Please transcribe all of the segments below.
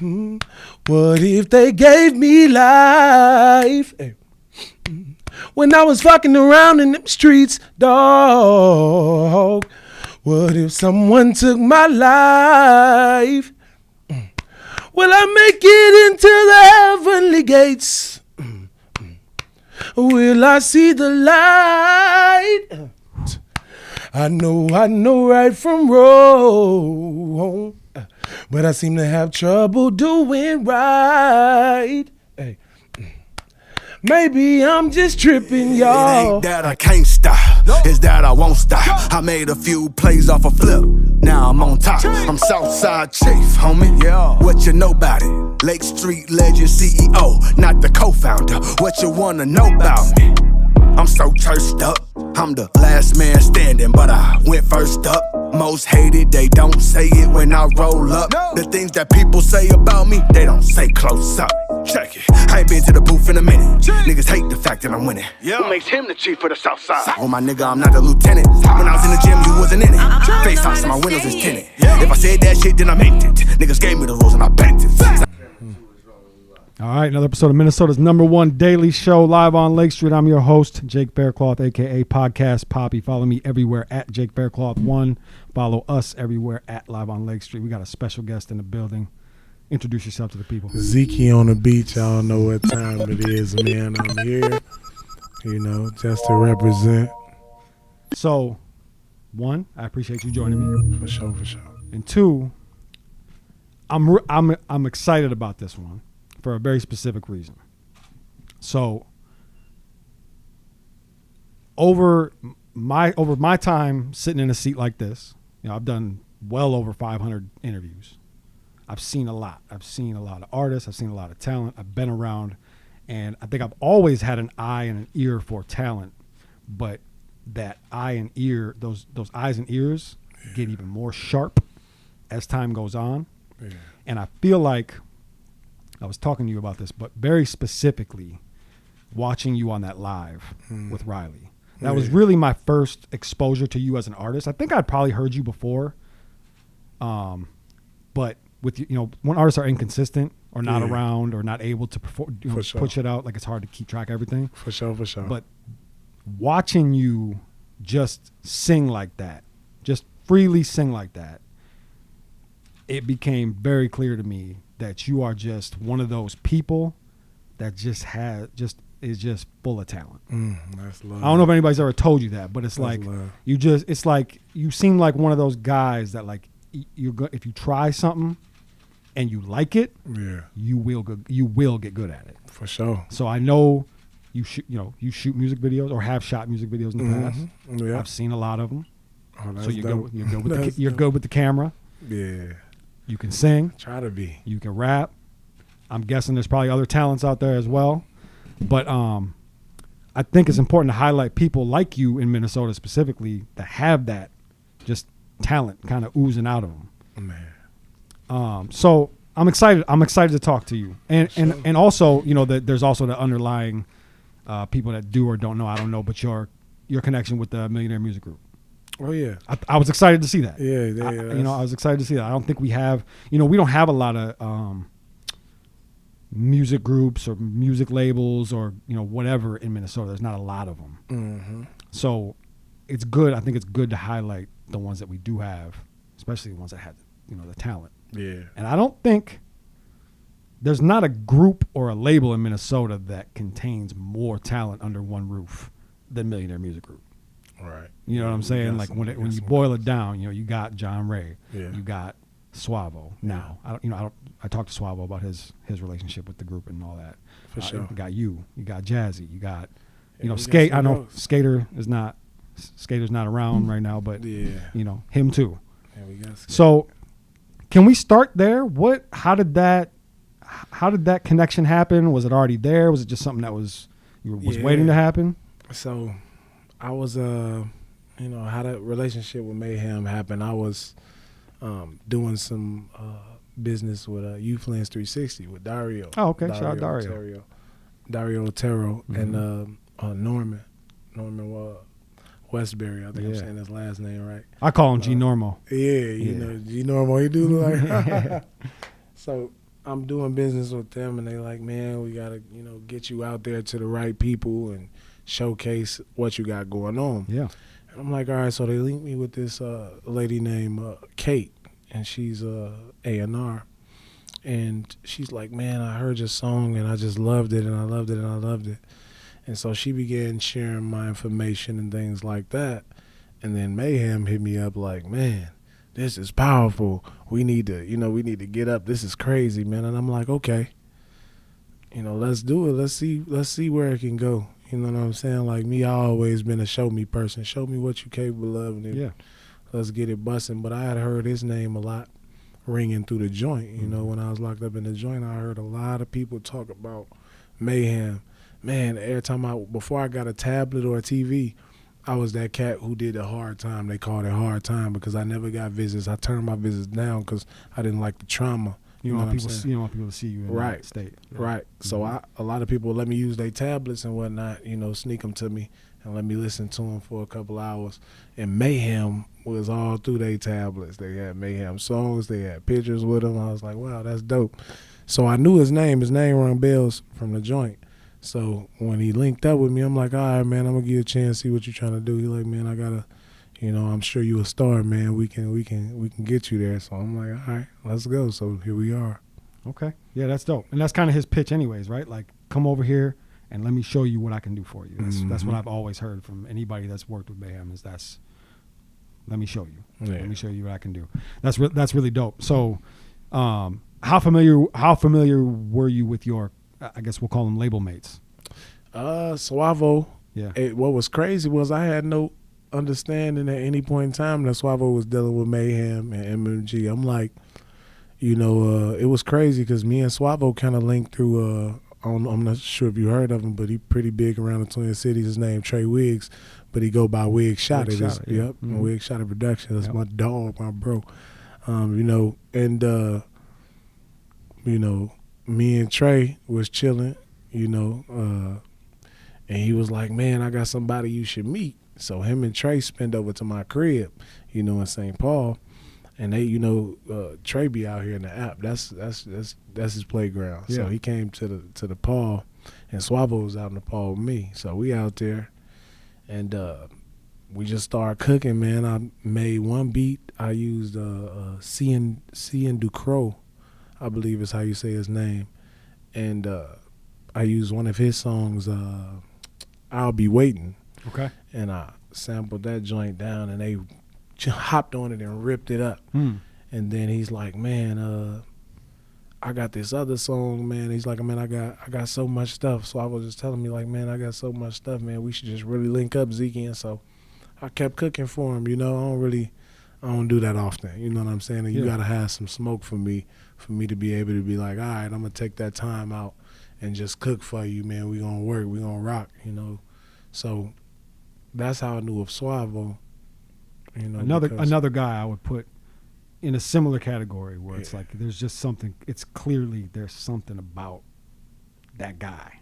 What if they gave me life? Hey. When I was fucking around in them streets, dog. What if someone took my life? Will I make it into the heavenly gates? Will I see the light? I know right from wrong, but I seem to have trouble doing right. Hey. Maybe I'm just tripping, y'all. It ain't that I can't stop, it's that I won't stop. I made a few plays off a flip, now I'm on top. I'm Southside Chief, homie. Yeah. What you know about it? Lake Street legend CEO, not the co-founder. What you wanna know about me? I'm so cursed up. I'm the last man standing, but I went first up. Most hated, they don't say it when I roll up. The things that people say about me, they don't say close up. Check it, I ain't been to the booth in a minute. Niggas hate the fact that I'm winning. Who makes him the chief of the south side? Oh my nigga, I'm not the lieutenant. When I was in the gym, you wasn't in it. Face off, so my windows is tinted. If I said that shit, then I meant it. Niggas gave me the rules and I banked it. All right, another episode of Minnesota's #1 daily show live on Lake Street. I'm your host, Jake Faircloth, a.k.a. Podcast Poppy. Follow me everywhere at Jake Faircloth1. Follow us everywhere at Live on Lake Street. We got a special guest in the building. Introduce yourself to the people. Zeaky on the beach. Y'all know what time it is, man. I'm here, just to represent. So, one, I appreciate you joining me. For sure. And two, I'm excited about this one for a very specific reason. So, over my time sitting in a seat like this, I've done well over 500 interviews. I've seen a lot. I've seen a lot of artists. I've seen a lot of talent. I've been around, and I think I've always had an eye and an ear for talent. But that eye and ear, those eyes and ears, get even more sharp as time goes on. Yeah. And I feel like I was talking to you about this, but very specifically, watching you on that live with Riley. That was really my first exposure to you as an artist. I think I'd probably heard you before, but with when artists are inconsistent or not around or not able to perform, push it out, like it's hard to keep track of everything. For sure. But watching you just sing like that, just freely sing like that, it became very clear to me that you are just one of those people that is just full of talent. That's love. I don't know if anybody's ever told you that, but it's that's like love. it's like you seem like one of those guys that like if you try something and you like it, you will get good at it. For sure. So I know you shoot music videos or have shot music videos in the past. Yeah. I've seen a lot of them. Oh, so you're good with the camera. Yeah. You can sing. Try to be. You can rap. I'm guessing there's probably other talents out there as well. But I think it's important to highlight people like you in Minnesota specifically that have that just talent kind of oozing out of them. Man. So I'm excited. I'm excited to talk to you. And also, there's also the underlying people that do or don't know. I don't know, but your connection with the Millionaire Music Group. Oh yeah, I was excited to see that. Yeah. I was excited to see that. I don't think we have, we don't have a lot of music groups or music labels or whatever in Minnesota. There's not a lot of them. Mm-hmm. So it's good. I think it's good to highlight the ones that we do have, especially the ones that have the talent. Yeah. And I don't think there's not a group or a label in Minnesota that contains more talent under one roof than Millionaire Music Group. Right. You know what I'm saying? Like when you boil it down, you got John Ray, you got Suavo. Now, I talked to Suavo about his relationship with the group and all that. For sure. You got you got Jazzy, you got Skate. I know Skater's not around right now, but him too. Yeah, we got Skate. So, can we start there? How did that connection happen? Was it already there? Was it just something that was waiting to happen? So, I was how that relationship with Mayhem happened. I was doing some business with Youth Lens 360 with Dario. Oh, okay. Shout out Dario. Dario Otero and Norman Westbury. I think I'm saying his last name right. I call him G Normo. Yeah, G Normo. He do like. So I'm doing business with them, and they like, man, we gotta, get you out there to the right people and showcase what you got going on. Yeah. And I'm like, all right. So they linked me with this lady named Kate, and she's A&R. And she's like, man, I heard your song, and I just loved it, and I loved it, and I loved it. And so she began sharing my information and things like that. And then Mayhem hit me up like, man, this is powerful. We need to get up. This is crazy, man. And I'm like, okay, let's do it. Let's see where it can go. You know what I'm saying? Like me, I always been a show me person. Show me what you're capable of, and then let's get it busting. But I had heard his name a lot ringing through the joint. When I was locked up in the joint, I heard a lot of people talk about Mayhem. Man, every time before I got a tablet or a TV, I was that cat who did the hard time. They called it hard time because I never got visits. I turned my visits down because I didn't like the trauma. You don't want people to see you in that state. Yeah. Right. So a lot of people let me use their tablets and whatnot, sneak them to me and let me listen to them for a couple hours. And Mayhem was all through their tablets. They had Mayhem songs. They had pictures with them. I was like, wow, that's dope. So I knew his name. His name rang bells from the joint. So when he linked up with me, I'm like, all right, man, I'm going to give you a chance, see what you're trying to do. He like, man, I got to, I'm sure you a star, man. We can get you there. So I'm like, all right, let's go. So here we are. Okay. Yeah, that's dope. And that's kind of his pitch anyways, right? Like, come over here and let me show you what I can do for you. That's what I've always heard from anybody that's worked with Mayhem is let me show you. Yeah. Let me show you what I can do. That's really dope. So how familiar were you with your, I guess we'll call them label mates? Suavo. Yeah. What was crazy was I had no understanding at any point in time that Suavo was dealing with Mayhem and MMG. I'm like, it was crazy because me and Suavo kind of linked through, I'm not sure if you heard of him, but he pretty big around the Twin Cities. His name Trey Wiggs, but he go by Wig Shot It. Yep, Wig Shot It Production. That's my dog, my bro. Me and Trey was chilling, and he was like, man, I got somebody you should meet. So him and Trey spent over to my crib, in St. Paul. And they, Trey be out here in the app. That's his playground. Yeah. So he came to the Paul, and Suavo was out in the Paul with me. So we out there, and we just started cooking, man. I made one beat. I used Cian Ducro, I believe is how you say his name. And I used one of his songs, I'll Be Waiting. Okay. And I sampled that joint down, and they hopped on it and ripped it up. And then he's like, man, I got this other song, man. He's like, man, I got so much stuff. So I was just telling me, like, man, I got so much stuff, man. We should just really link up, Zeaky. And so I kept cooking for him, I don't do that often. You know what I'm saying? And you got to have some smoke for me to be able to be like, all right, I'm going to take that time out and just cook for you, man. We going to work. We going to rock, So that's how I knew of Suavo. Another guy I would put in a similar category where it's like there's just something. It's clearly there's something about that guy.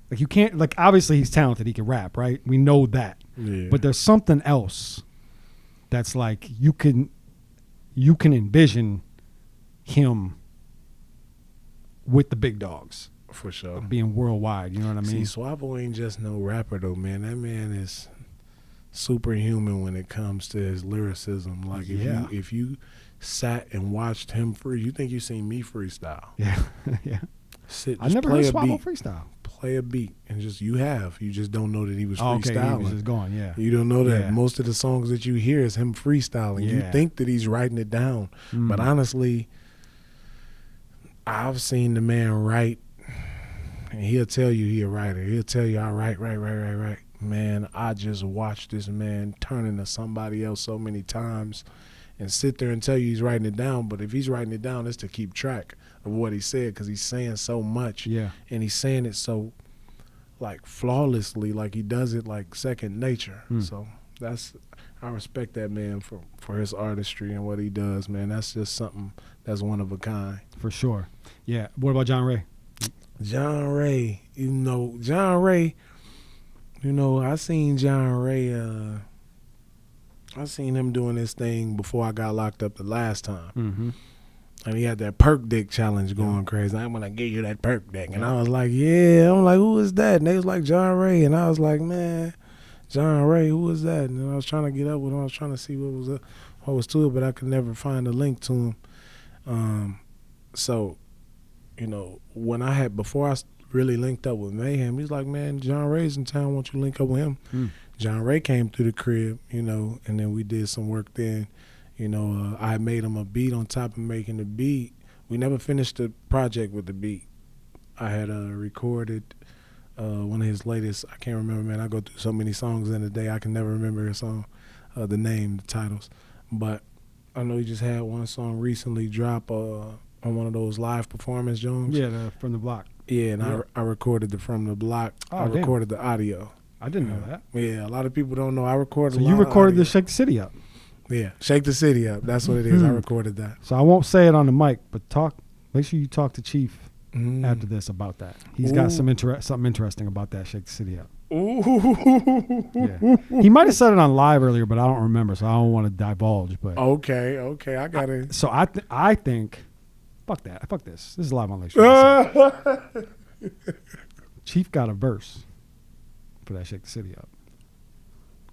Like you can't obviously he's talented. He can rap, right? We know that. Yeah. But there's something else that's like you can envision him with the big dogs. For sure. Being worldwide, you know what I mean? See, Suavo ain't just no rapper though, man. That man is superhuman when it comes to his lyricism. Like if you sat and watched him you think you seen me freestyle. Yeah. Yeah. I never heard Suavo freestyle. Play a beat and you just don't know that he was freestyling. Okay, he was just going, yeah. You don't know that most of the songs that you hear is him freestyling. Yeah. You think that he's writing it down. But honestly, I've seen the man write, and he'll tell you he a writer. He'll tell you I write. Man, I just watched this man turn into somebody else so many times and sit there and tell you he's writing it down. But if he's writing it down, it's to keep track of what he said because he's saying so much. Yeah. And he's saying it so, flawlessly, like he does it like second nature. So I respect that man for his artistry and what he does, man. That's just something that's one of a kind. For sure. Yeah. What about John Ray? John Ray, I seen John Ray, I seen him doing this thing before I got locked up the last time. And he had that perk dick challenge going crazy. I'm gonna give you that perk dick. And I was like, yeah. I'm like, who is that? And they was like, John Ray. And I was like, man, John Ray, who is that? And I was trying to get up with him. I was trying to see what was to it, but I could never find a link to him. So, you know, before I really linked up with Mayhem, he's like, man, John Ray's in town. Won't you link up with him? John Ray came through the crib, you know, and then we did some work then. You know, I made him a beat on top of making the beat. We never finished the project with the beat. I had recorded one of his latest, I can't remember, man. I go through so many songs in a day, I can never remember a song, the name, the titles. But I know he just had one song recently drop on one of those live performance joints. Yeah, From the Block. Yeah, and I recorded the From the Block. I recorded the audio. I didn't know that. Yeah, a lot of people don't know. I recorded. So you recorded the Shake the City Up. Yeah, Shake the City Up. That's what it is. I recorded that. So I won't say it on the mic, but make sure you talk to Chief after this about that. He's got something interesting about that Shake the City Up. Ooh. Yeah. He might have said it on live earlier, but I don't remember, so I don't want to divulge. But okay, I got it. So I think, fuck that. Fuck this. This is live on Lake Street. Chief got a verse for that Shake the City Up.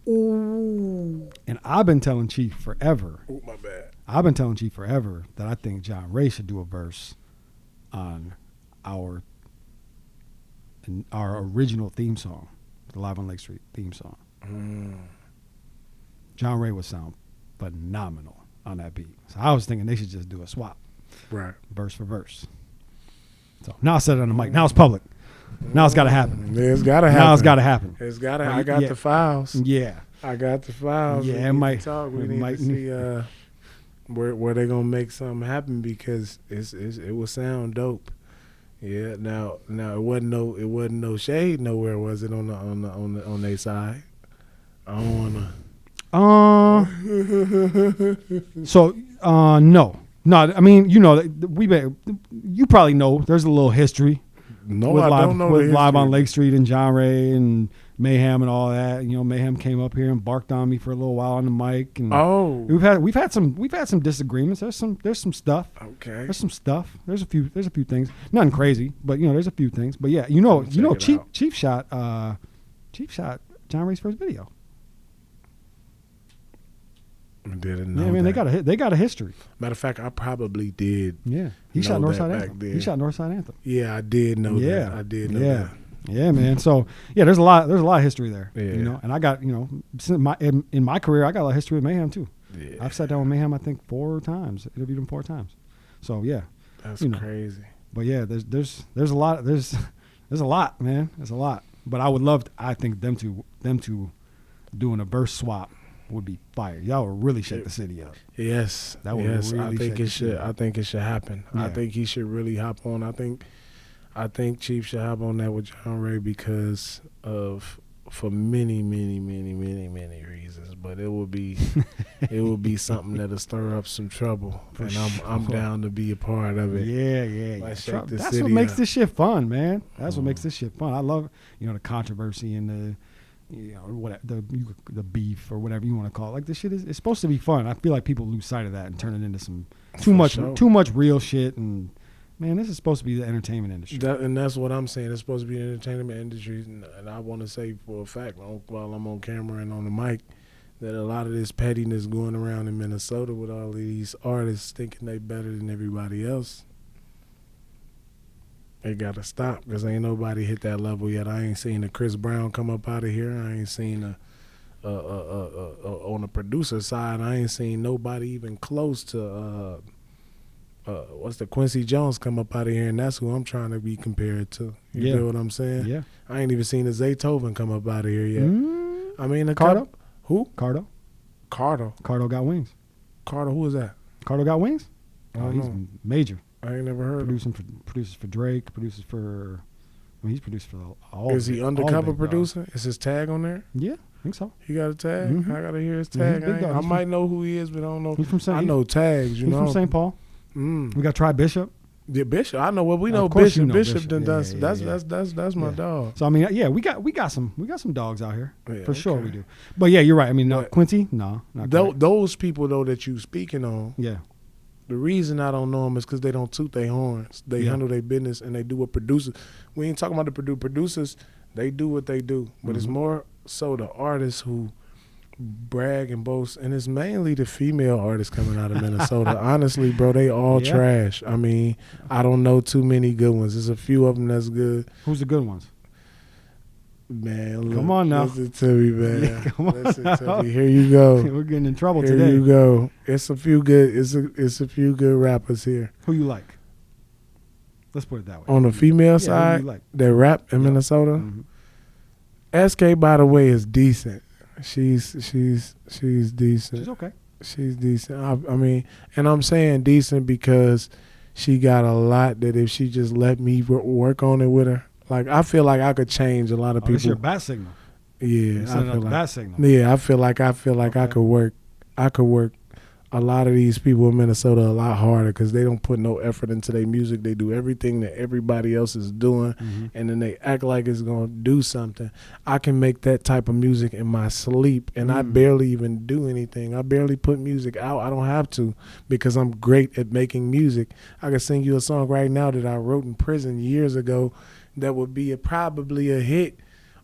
Ooh. And I've been telling Chief forever. Oh, my bad. I've been telling Chief forever that I think John Ray should do a verse on our original theme song, the Live on Lake Street theme song. John Ray would sound phenomenal on that beat. So I was thinking they should just do a swap. Right. Verse for verse. So now I said it on the mic. Now it's public. Now it's got to happen. It's got to happen. Now it's got to happen. It's got to. I got the files. Yeah. I got the files. Yeah, we need to see where they gonna make something happen because it will sound dope. Yeah. Now it wasn't no shade nowhere, was it on their side? I don't wanna. So no. I mean, you know, you probably know there's a little history. No, with I don't know. With Live on Lake Street and John Ray and Mayhem and all that. You know, Mayhem came up here and barked on me for a little while on the mic. And we've had some disagreements. There's some stuff. Okay. There's some stuff. There's a few things. Nothing crazy, but you know, there's a few things. But yeah, Chief shot John Ray's first video. I didn't know. Yeah, I mean that. they got a history. Matter of fact, I probably did. Yeah, he shot Northside Anthem. He shot Northside Anthem. Yeah, I did know that. I did know that. Yeah, man. So yeah, there's a lot of history there. Yeah. You know, and I got, you know, in my career, I got a lot of history with Mayhem too. Yeah. I've sat down with Mayhem, I think 4 times, interviewed him 4 times. So yeah, that's crazy. But yeah, there's a lot, there's a lot, man. There's a lot. But I would love, I think them to doing a verse swap would be fire. Y'all would really shake the city up. Yes, that would really I think it should. I think it should happen. Yeah. I think he should really hop on. I think Chief should hop on that with John Ray because for many reasons. But it would be something that'll stir up some trouble, and I'm down to be a part of it. Yeah. That's what makes this shit fun, man. That's what makes this shit fun. I love, you know, the controversy and the, you know, whatever, the beef or whatever you want to call it. Like, this shit it's supposed to be fun. I feel like people lose sight of that and turn it into some too much real shit. And man, this is supposed to be the entertainment industry. And that's what I'm saying. It's supposed to be the entertainment industry. And I want to say for a fact, while I'm on camera and on the mic, that a lot of this pettiness going around in Minnesota with all of these artists thinking they better than everybody else, it got to stop because ain't nobody hit that level yet. I ain't seen a Chris Brown come up out of here. I ain't seen on the producer side, I ain't seen nobody even close to what's the Quincy Jones come up out of here, and that's who I'm trying to be compared to. You feel what I'm saying? Yeah. I ain't even seen a Zaytoven come up out of here yet. I mean, Cardo? Who? Cardo. Cardo got wings. Cardo, who is that? Cardo got wings? Oh, he's major. I ain't never heard of him. Produces for Drake, produces for, I mean, he's produced for all. Is he undercover producer? Is his tag on there? Yeah, I think so. He got a tag? Mm-hmm. I got to hear his tag. I might know who he is, but I don't know. He's from I know tags, you know. He's from St. Paul. We got Try Bishop. Yeah, Bishop. I know what we know. Of course Bishop. you know Bishop Bishop. done does. Yeah. That's my dog. So I mean, yeah, we got some dogs out here for sure. Okay. We do. But yeah, you're right. I mean, no, But Quincy, no, not Those people though that you speaking on, yeah, The reason I don't know them is because they don't toot their horns. They handle their business and they do what producers. We ain't talking about the producers. They do what they do, but it's more so the artists who brag and boast, and it's mainly the female artists coming out of Minnesota. Honestly, bro, they all trash. I mean, I don't know too many good ones. There's a few of them that's good. Who's the good ones? Man, look, come on now. Listen to me, man. Yeah, come on listen now. to me. Here you go. We're getting in trouble Here today. you go. It's a few good. It's a few good rappers here. Who you like? Let's put it that way. On the female who side, you like? that rap in Minnesota. Mm-hmm. SK, by the way, is decent. She's decent. She's okay. She's decent. I mean, and I'm saying decent because she got a lot that if she just let me work on it with her, like I feel like I could change a lot of people. That's your bat signal. Yeah, I feel like bat signal. Yeah, I feel like okay. I could work a lot of these people in Minnesota a lot harder because they don't put no effort into their music. They do everything that everybody else is doing, and then they act like it's gonna do something. I can make that type of music in my sleep, and I barely even do anything. I barely put music out. I don't have to because I'm great at making music. I can sing you a song right now that I wrote in prison years ago that would be probably a hit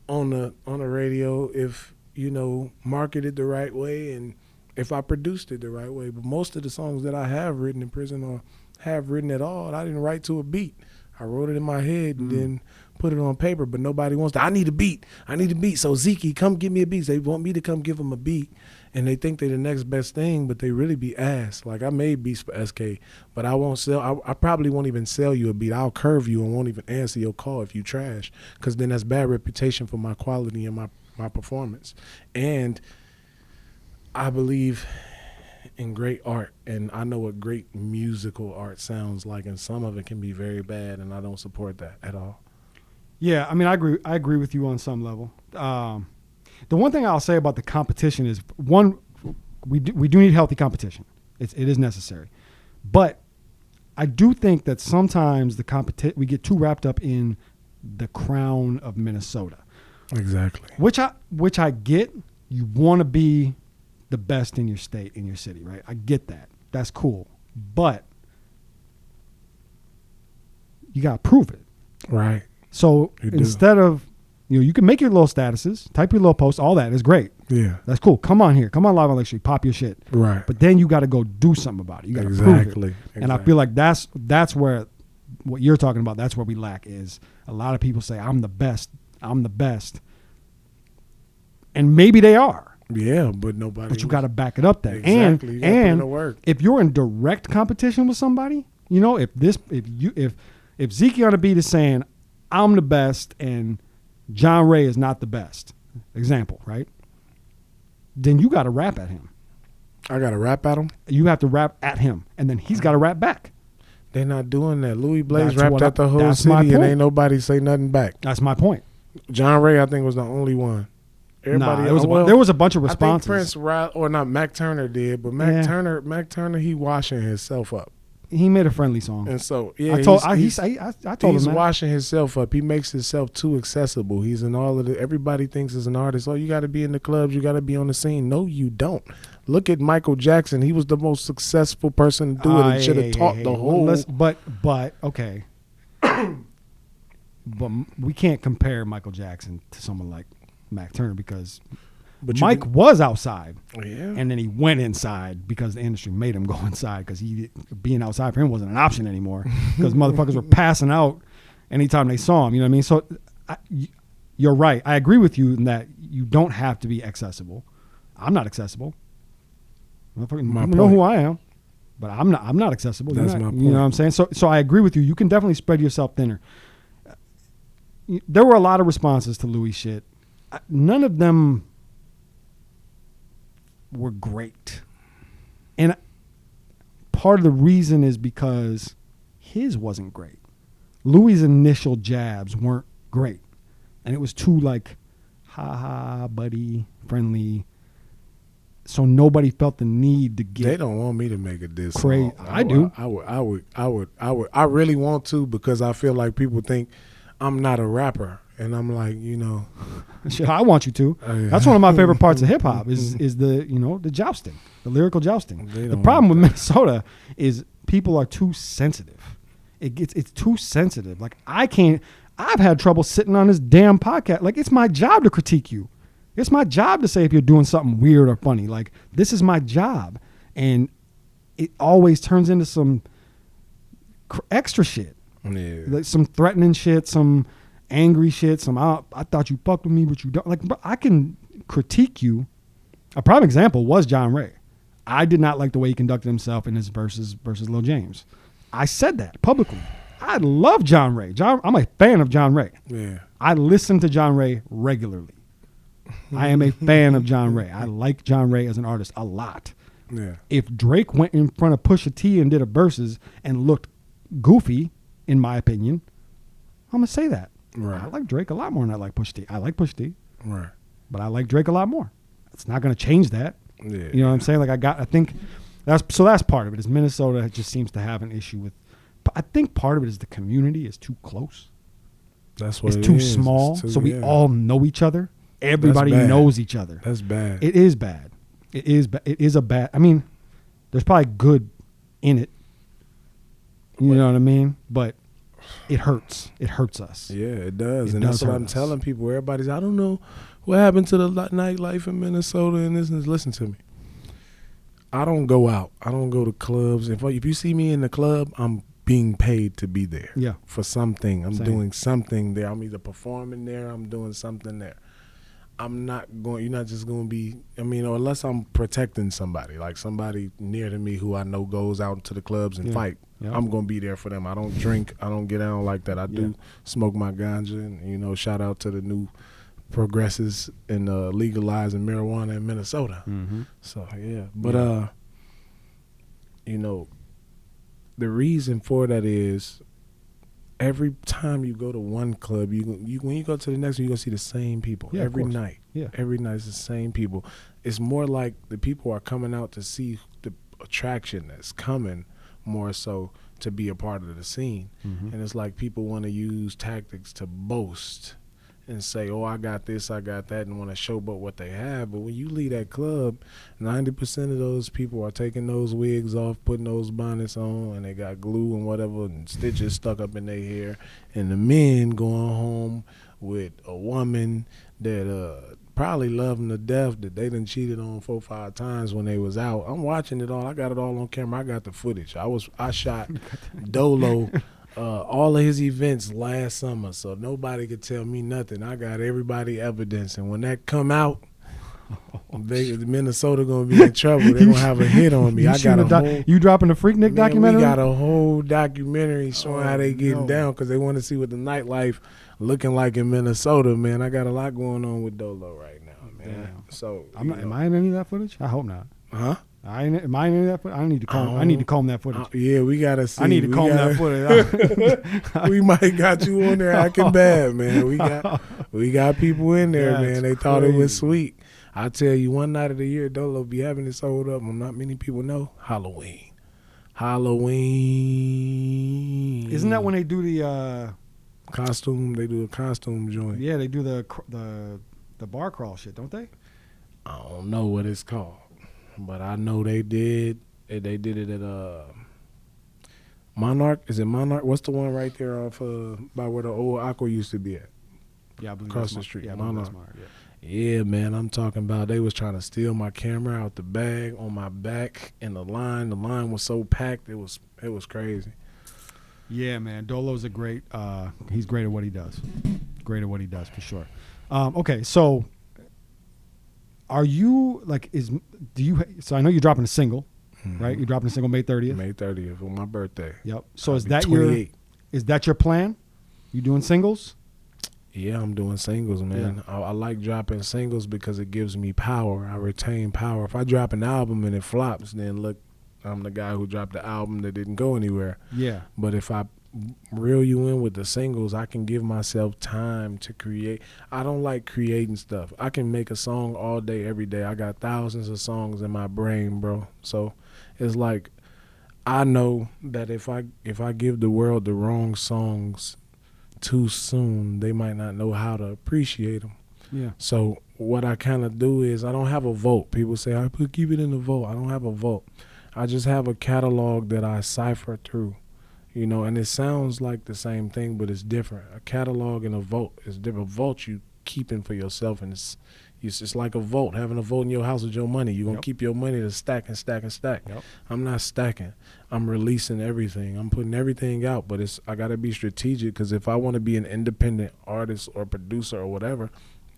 on the radio if marketed the right way and if I produced it the right way. But most of the songs that I have written in prison or have written at all, I didn't write to a beat. I wrote it in my head and then put it on paper, but nobody wants to. I need a beat. So Zeaky, come give me a beat. They want me to come give them a beat, and they think they're the next best thing, but they really be ass. Like I made beats for SK, but I won't sell. I probably won't even sell you a beat. I'll curve you and won't even answer your call if you trash, because then that's bad reputation for my quality and my performance. And I believe in great art, and I know what great musical art sounds like, and some of it can be very bad, and I don't support that at all. Yeah, I mean, I agree with you on some level. The one thing I'll say about the competition is, one, we do need healthy competition. It is necessary, but I do think that sometimes we get too wrapped up in the crown of Minnesota. Exactly. Which I get. You want to be the best in your state, in your city, right? I get that. That's cool. But you got to prove it. Right. So instead of, you can make your little statuses, type your little posts, all that is great. Yeah. That's cool. Come on here. Come on Live on Lake Street. Pop your shit. Right. But then you got to go do something about it. You got to prove it. And I feel like that's where what you're talking about, that's where we lack is a lot of people say, I'm the best. And maybe they are. Yeah, but nobody. But you got to back it up then. Exactly. You gotta put in the work. If you're in direct competition with somebody, if Zeaky on the beat is saying, I'm the best and John Ray is not the best, example, right? Then you got to rap at him. I got to rap at him? You have to rap at him, and then he's got to rap back. They're not doing that. Louis Blaze rapped at the whole city, and ain't nobody say nothing back. That's my point. John Ray, I think, was the only one. Everybody, there was a bunch of responses. I think Mac Turner did, but Mac Turner, he washing himself up. He made a friendly song, and so yeah, I told him he's that. washing himself up. He makes himself too accessible. He's in all of the. Everybody thinks as an artist, you got to be in the clubs, you got to be on the scene. No, you don't. Look at Michael Jackson. He was the most successful person to do it, and should have taught the whole. But okay, but we can't compare Michael Jackson to someone like Mac Turner because Mike was outside, and then he went inside because the industry made him go inside because being outside for him wasn't an option anymore because motherfuckers were passing out anytime they saw him. You know what I mean? So you're right. I agree with you in that you don't have to be accessible. I'm not accessible. I know who I am, but I'm not accessible. That's my point. You know what I'm saying? So I agree with you. You can definitely spread yourself thinner. There were a lot of responses to Louis' shit. None of them were great. And part of the reason is because his wasn't great. Louis' initial jabs weren't great. And it was too ha, buddy, friendly. So nobody felt the need to get. They don't want me to make a diss crazy. song. I do. I really want to because I feel like people think I'm not a rapper. And I'm like, Shit, I want you to. That's one of my favorite parts of hip hop is the the jousting, the lyrical jousting. The problem with Minnesota is people are too sensitive. It's too sensitive. Like I've had trouble sitting on this damn podcast. Like it's my job to critique you. It's my job to say if you're doing something weird or funny. Like this is my job. And it always turns into some extra shit. Yeah. Like some threatening shit, some angry shit, some I thought you fucked with me, but you don't. Like, but I can critique you. A prime example was John Ray. I did not like the way he conducted himself in his versus Lil James. I said that publicly. I love John Ray. I'm a fan of John Ray. Yeah. I listen to John Ray regularly. I am a fan of John Ray. I like John Ray as an artist a lot. Yeah. If Drake went in front of Pusha T and did a versus and looked goofy, in my opinion, I'm gonna say that. Right. I like Drake a lot more than I like Pusha T. I like Pusha T, Right. but I like Drake a lot more. It's not gonna change that. Yeah. You know what I'm saying? Like I think that's part of it. Is Minnesota just seems to have an issue with. I think part of it is the community is too close. That's what It's too small, so we all know each other. Everybody knows each other. That's bad. It is bad. It is a bad. I mean, there's probably good in it. You know what I mean? But it hurts. It hurts us. Yeah, it does. It And does that's what hurt I'm us. telling people. Everybody's, I don't know what happened to the nightlife in Minnesota and this. Listen to me. I don't go out. I don't go to clubs. If you see me in the club, I'm being paid to be there. Yeah. For something. I'm Same. doing something there. I'm either performing there, I'm doing something there. I'm not going, you're not just going to be, I mean, or unless I'm protecting somebody, like somebody near to me who I know goes out to the clubs and fight. Yeah. I'm going to be there for them. I don't drink. I don't get down like that. I do smoke my ganja. And, you know, shout out to the new progresses in legalizing marijuana in Minnesota. Mm-hmm. So, yeah. But, you know, the reason for that is every time you go to one club, you when you go to the next one, you're going to see the same people every night. Yeah. Every night it's the same people. It's more like the people are coming out to see the attraction that's coming more so to be a part of the scene. Mm-hmm. And it's like people want to use tactics to boast and say, oh, I got this, I got that, and want to showboat what they have. But when you leave that club, 90% of those people are taking those wigs off, putting those bonnets on, and they got glue and whatever and stitches stuck up in their hair. And the men going home with a woman that probably love them to death, that they done cheated on 4 or 5 times when they was out. I'm watching it all. I got it all on camera. I got the footage. I shot Dolo all of his events last summer, so nobody could tell me nothing. I got everybody evidence, and when that come out, Minnesota gonna be in trouble. They gonna have a hit on me. I got a whole, you dropping the Freaknik documentary? We got a whole documentary showing how they getting down because they want to see what the nightlife looking like in Minnesota. Man, I got a lot going on with Dolo right now, man. Damn. So Am I in any of that footage? I hope not. Huh? Am I in any of that footage? I need to comb that footage. Yeah, we gotta see. I need to comb that footage. We might got you on there acting bad, man. We got people in there, That's man. They thought it was crazy. sweet. I tell you, one night of the year, Dolo be having it sold up. And not many people know Halloween. Isn't that when they do the costume? They do a costume joint. Yeah, they do the bar crawl shit, don't they? I don't know what it's called, but I know they did. They did it at Monarch. Is it Monarch? What's the one right there off by where the old Aqua used to be at? Yeah, I believe Across that's the street. Yeah, I Monarch. believe that's Monarch, yeah. Yeah, man, I'm talking about they was trying to steal my camera out the bag on my back in the line. The line was so packed, it was crazy. Yeah, man, Dolo's a great. He's great at what he does. Great at what he does for sure. Okay, so are you like? So I know you're dropping a single, right? You're dropping a single May 30th. May 30th on my birthday. Yep. So I'll is be that 28. Is that your plan? You doing singles? Yeah, I'm doing singles, man. Yeah. I like dropping singles because it gives me power. I retain power. If I drop an album and it flops, then look, I'm the guy who dropped the album that didn't go anywhere. Yeah. But if I reel you in with the singles, I can give myself time to create. I don't like creating stuff. I can make a song all day, every day. I got thousands of songs in my brain, bro. So it's like I know that if I give the world the wrong songs too soon, they might not know how to appreciate them. Yeah. So what I kind of do is I don't have a vote. People say, keep it in the vote. I don't have a vote. I just have a catalog that I cipher through, you know, and it sounds like the same thing, but it's different. A catalog and a vote is different. A vote you keeping for yourself, and it's just like a vote. Having a vote in your house with your money, you're gonna keep your money to stack and stack and stack. Yep. I'm not stacking. I'm releasing everything. I'm putting everything out, but I gotta be strategic, because if I want to be an independent artist or producer or whatever,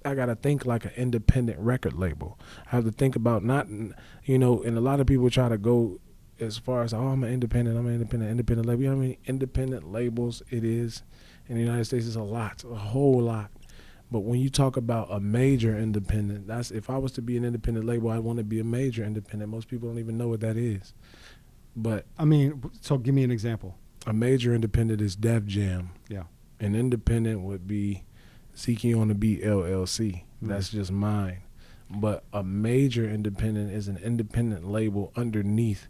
I gotta think like an independent record label. I have to think about not, you know, and a lot of people try to go as far as, oh, I'm an independent label. You know how many independent labels it is in the United States? It's a whole lot. But when you talk about a major independent, that's, if I was to be an independent label, I'd want to be a major independent. Most people don't even know what that is. But I mean, so give me an example. a major independent is Def Jam. Yeah. An independent would be Zeaky on the Beat LLC. That's just mine. But a major independent is an independent label underneath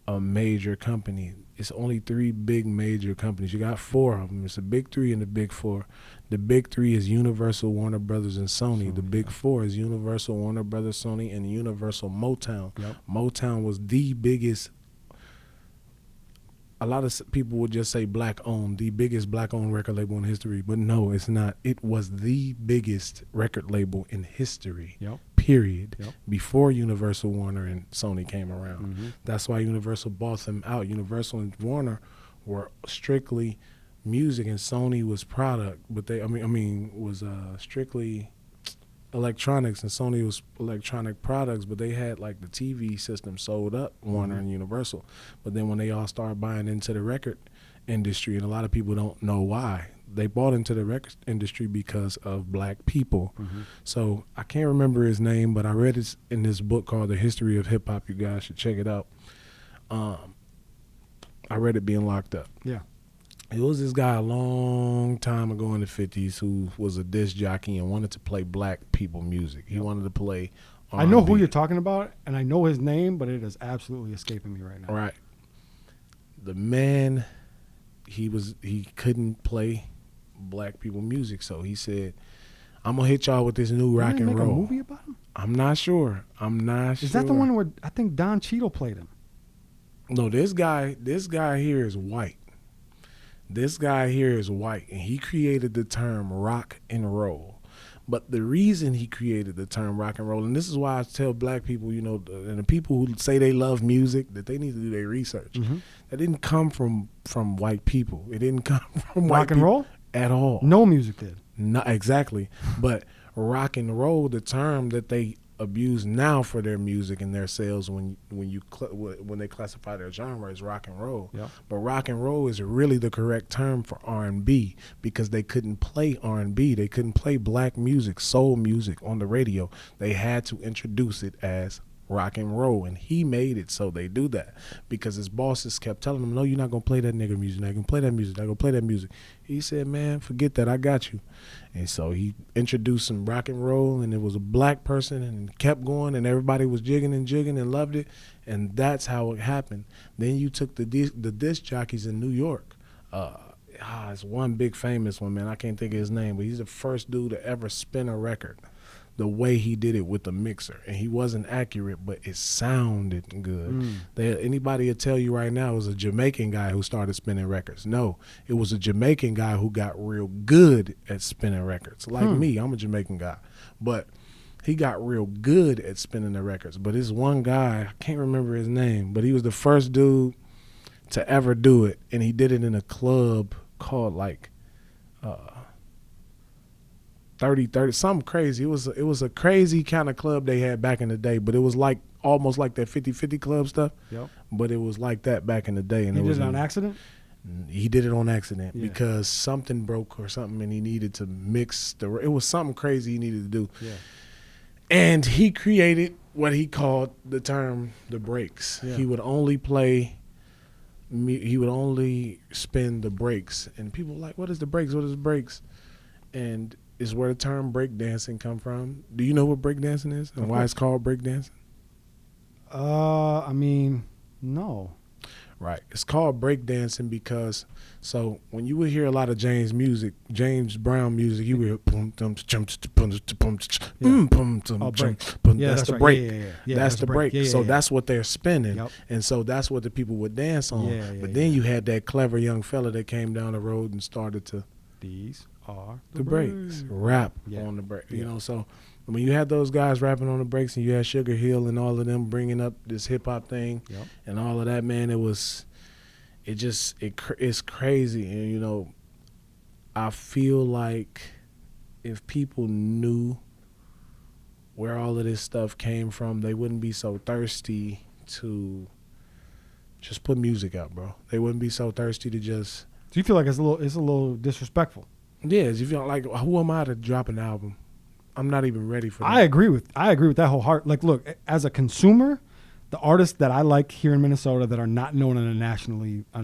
a major company. It's only 3 big major companies. You got 4 of them. It's the big 3 and the big 4. The big 3 is Universal, Warner Brothers, and Sony. The big 4 is Universal, Warner Brothers, Sony, and Universal Motown. Yep. Motown was the biggest. A lot of people would just say black-owned, the biggest black-owned record label in history. But no, it's not. It was the biggest record label in history. Yep. Period. Yep. Before Universal, Warner, and Sony came around. Mm-hmm. That's why Universal bought them out. Universal and Warner were strictly music, and Sony was product, but was strictly electronics, and Sony was electronic products, but they had like the TV system sold up, Warner and Universal. But then when they all started buying into the record industry, and a lot of people don't know why, they bought into the record industry because of black people. So I can't remember his name, but I read it in this book called The History of Hip Hop. You guys should check it out. I read it being locked up. Yeah. It was this guy a long time ago in the 50s who was a disc jockey and wanted to play black people music. He wanted to play R&B. I know who you're talking about, and I know his name, but it is absolutely escaping me right now. Right. The man, he couldn't play black people music, so he said, I'm going to hit y'all with this new rock and make roll. a movie about him? I'm not sure. Is that the one where I think Don Cheadle played him? No, this guy here is white. This guy here is white, and he created the term rock and roll. But the reason he created the term rock and roll, and this is why I tell black people, you know, and the people who say they love music, that they need to do their research. That didn't come from white people. It didn't come from white Rock and roll? At all. No music did. Not exactly. But rock and roll, the term that they abuse now for their music and their sales when they classify their genre as rock and roll. Yep. But rock and roll is really the correct term for R&B, because they couldn't play R&B. They couldn't play black music, soul music on the radio. They had to introduce it as rock and roll, and he made it so they do that, because his bosses kept telling him, no, you're not going to play that nigga music. You're not going to play that music. You're not going to play that music. He said, man, forget that. I got you. And so he introduced some rock and roll, and it was a black person, and kept going, and everybody was jigging and loved it, and that's how it happened. Then you took the disc jockeys in New York. It's one big famous one, man. I can't think of his name, but he's the first dude to ever spin a record the way he did it with the mixer. And he wasn't accurate, but it sounded good. Anybody will tell you right now it was a Jamaican guy who started spinning records. No, it was a Jamaican guy who got real good at spinning records. Like me, I'm a Jamaican guy. But he got real good at spinning the records. But this one guy, I can't remember his name, but he was the first dude to ever do it. And he did it in a club called like 30, something crazy. It was a crazy kind of club they had back in the day, but it was like almost like that 50-50 club stuff. Yep. But it was like that back in the day. And he it was did it on accident? He did it on accident because something broke or something, and he needed to mix it was something crazy he needed to do. Yeah. And he created what he called the term the breaks. Yeah. He would only spin the breaks, and people were like, what is the breaks? What is the breaks? And is where the term breakdancing come from. Do you know what breakdancing is and why it's called breakdancing? I mean, no. Right. It's called breakdancing because when you would hear a lot of James Brown music, you would hear boom dum chum boom boom Oh, break. That's the right. break. Yeah, That's the break. So yeah. that's what they're spinning. Yep. And so that's what the people would dance on. But then you had that clever young fella that came down the road and started to These are the breaks. Rap on the break. Yeah. You know, so when you had those guys rapping on the breaks and you had Sugar Hill and all of them bringing up this hip hop thing and all of that, man, it's crazy. And, you know, I feel like if people knew where all of this stuff came from, they wouldn't be so thirsty to just put music out, bro. They wouldn't be so thirsty to just. So you feel like it's a little disrespectful? Yeah, you feel like, who am I to drop an album? I'm not even ready for that. I agree with that whole heart. Like, look, as a consumer, the artists that I like here in Minnesota that are not known on a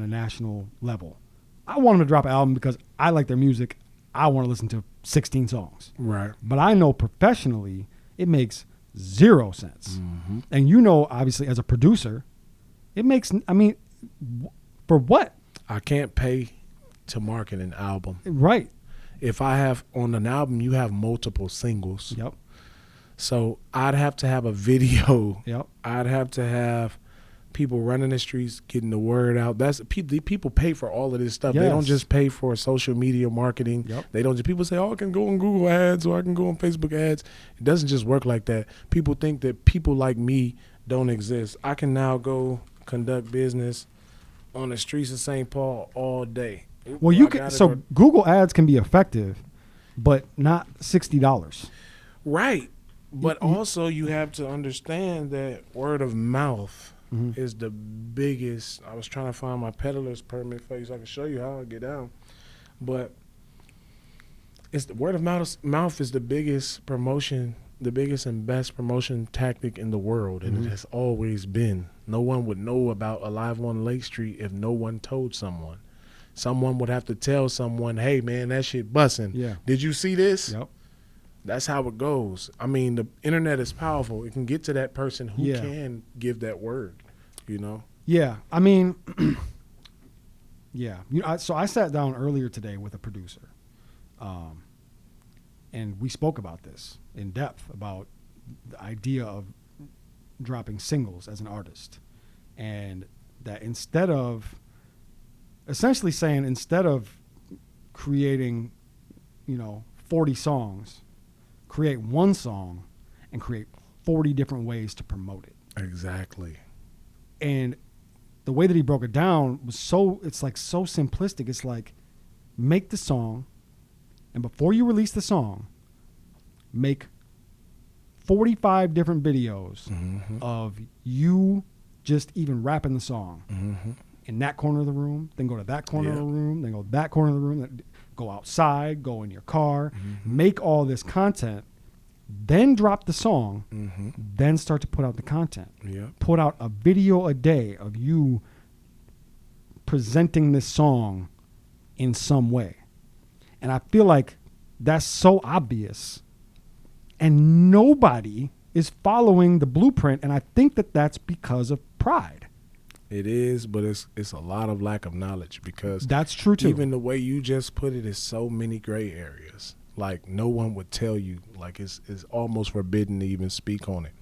national level, I want them to drop an album because I like their music. I want to listen to 16 songs. Right. But I know professionally it makes 0 sense. Mm-hmm. And you know, obviously, as a producer, it makes, I mean, for what? I can't pay to market an album. Right. If I have on an album, you have multiple singles. Yep. So I'd have to have a video. Yep. I'd have to have people running the streets, getting the word out. People pay for all of this stuff. Yes. They don't just pay for social media marketing. Yep. They don't just, people say, I can go on Google ads or I can go on Facebook ads. It doesn't just work like that. People think that people like me don't exist. I can now go conduct business on the streets of St. Paul all day. Well, Google ads can be effective, but not $60. Right. But also you have to understand that word of mouth is the biggest. I was trying to find my peddler's permit for you so I can show you how I get down. But it's the word of mouth is the biggest promotion, the biggest and best promotion tactic in the world. And it has always been. No one would know about Alive on Lake Street if no one told someone. Someone would have to tell someone, hey, man, that shit bussin'. Yeah. Did you see this? Yep. That's how it goes. I mean, the internet is powerful. It can get to that person who can give that word, you know? Yeah. I mean, yeah. So I sat down earlier today with a producer, and we spoke about this in depth, about the idea of dropping singles as an artist. And that instead of creating, 40 songs, create one song and create 40 different ways to promote it. Exactly. And the way that he broke it down was so simplistic. It's like, make the song, and before you release the song, make 45 different videos of you just even rapping the song in that corner of the room, then go to that corner of the room, then go to that corner of the room, then go outside, go in your car, make all this content, then drop the song, then start to put out the content. Yeah. Put out a video a day of you presenting this song in some way. And I feel like that's so obvious, and nobody is following the blueprint, and I think that that's because of pride. It is, but it's a lot of lack of knowledge, because that's true too. Even the way you just put it is so many gray areas. Like, no one would tell you. Like, it's almost forbidden to even speak on it.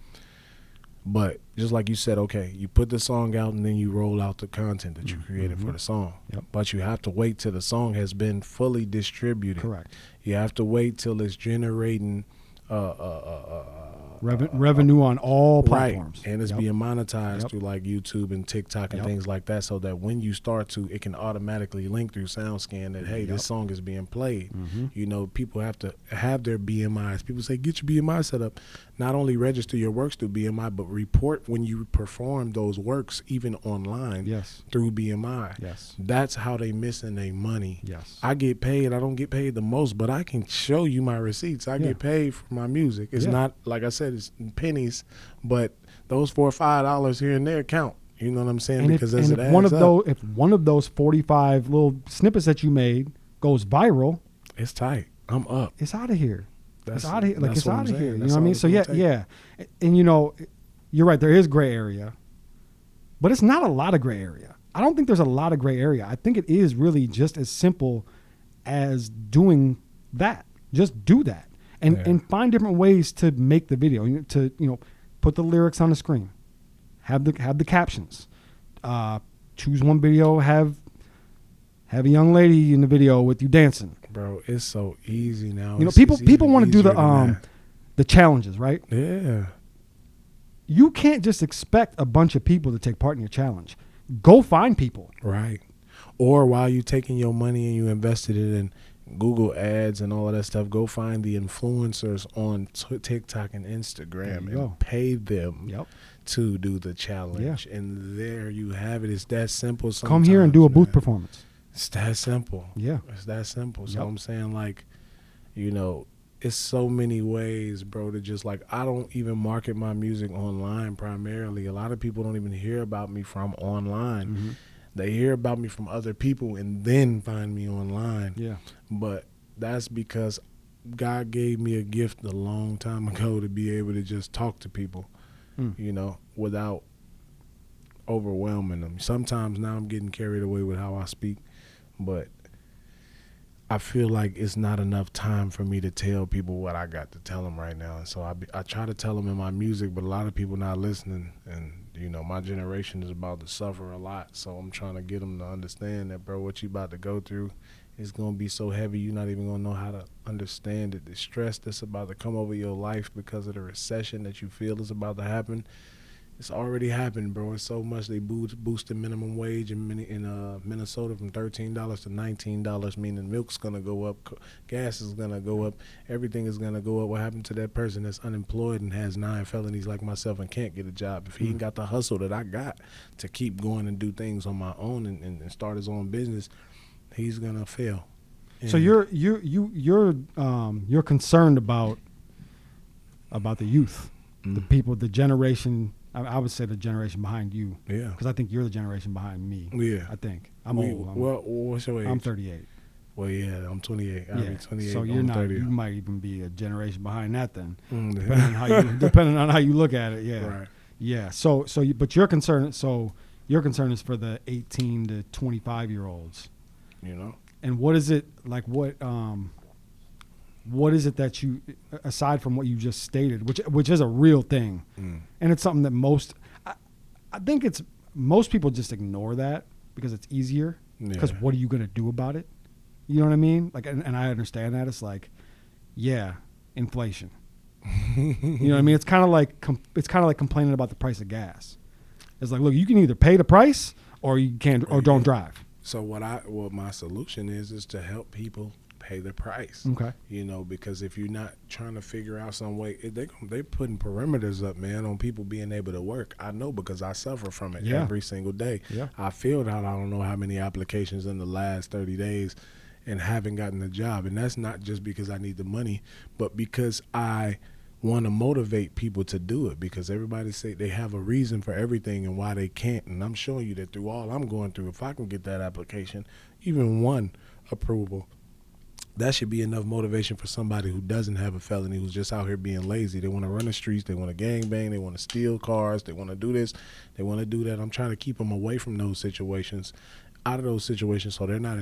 But just like you said, okay, you put the song out and then you roll out the content that you created for the song. Yep. But you have to wait till the song has been fully distributed. Correct. You have to wait till it's generating revenue on all platforms. Right. And it's being monetized through like YouTube and TikTok and things like that, so that when you start to, it can automatically link through SoundScan that, hey, this song is being played. People have to have their BMIs. People say, get your BMI set up. Not only register your works through BMI, but report when you perform those works, even online, through BMI. Yes. That's how they missing their money. Yes. I get paid. I don't get paid the most, but I can show you my receipts. I get paid for my music. It's not, like I said, it's pennies, but those $4 or $5 here and there count. You know what I'm saying? And because if one of those 45 little snippets that you made goes viral, it's tight. I'm up. It's out of here. It's out of here. Like, it's out of here. You know what I mean? So yeah. And you're right. There is gray area, but it's not a lot of gray area. I don't think there's a lot of gray area. I think it is really just as simple as doing that. Just do that, and find different ways to make the video. To put the lyrics on the screen, have the captions. Choose one video, have a young lady in the video with you dancing. Bro, it's so easy now. People want to do the challenges, right? Yeah. You can't just expect a bunch of people to take part in your challenge. Go find people. Right. Or while you taking your money and you invested it in Google ads and all of that stuff, go find the influencers on TikTok and Instagram and pay them to do the challenge. Yeah. And there you have it. It's that simple. Come here and do a booth performance. It's that simple. Yeah. It's that simple. So I'm saying, like, it's so many ways, bro, to just, like, I don't even market my music online primarily. A lot of people don't even hear about me from online. Mm-hmm. They hear about me from other people and then find me online. Yeah. But that's because God gave me a gift a long time ago to be able to just talk to people, without overwhelming them. Sometimes now I'm getting carried away with how I speak, but I feel like it's not enough time for me to tell people what I got to tell them right now. And so I try to tell them in my music, but a lot of people not listening. And, my generation is about to suffer a lot. So I'm trying to get them to understand that, bro, what you about to go through is going to be so heavy you're not even going to know how to understand it. The stress that's about to come over your life because of the recession that you feel is about to happen. It's already happened, bro. It's so much. They boosted minimum wage in Minnesota from $13 to $19, meaning milk's going to go up, gas is going to go up, everything is going to go up. What happened to that person that's unemployed and has 9 felonies like myself and can't get a job? If he ain't got the hustle that I got to keep going and do things on my own and start his own business, he's going to fail. And so you're concerned about the youth, the people, the generation. I would say the generation behind you. Yeah. Because I think you're the generation behind me. Yeah. I think. I'm old. What's your age? I'm 38. Well, yeah, I'm 28. I'll be 28. So you're I'm not. 30. You might even be a generation behind that then, depending on how you look at it. Yeah. Right. Yeah. But your concern. So your concern is for the 18 to 25-year-olds. And what is it like? What is it that you, aside from what you just stated, which is a real thing, and it's something that I think most people just ignore that because it's easier. Because what are you going to do about it? You know what I mean? Like, and I understand that. It's like, inflation. You know what I mean? It's kind of like complaining about the price of gas. It's like, look, you can either pay the price or you can't, or don't drive. So what my solution is to help people pay the price. Okay. Because if you're not trying to figure out some way, they putting perimeters up, man, on people being able to work. I know because I suffer from it every single day. Yeah. I filled out I don't know how many applications in the last 30 days and haven't gotten a job. And that's not just because I need the money, but because I want to motivate people to do it, because everybody say they have a reason for everything and why they can't. And I'm showing you that through all I'm going through, if I can get that application, even one approval, that should be enough motivation for somebody who doesn't have a felony, who's just out here being lazy. They want to run the streets. They want to gangbang. They want to steal cars. They want to do this. They want to do that. I'm trying to keep them away from those situations, out of those situations, so they're not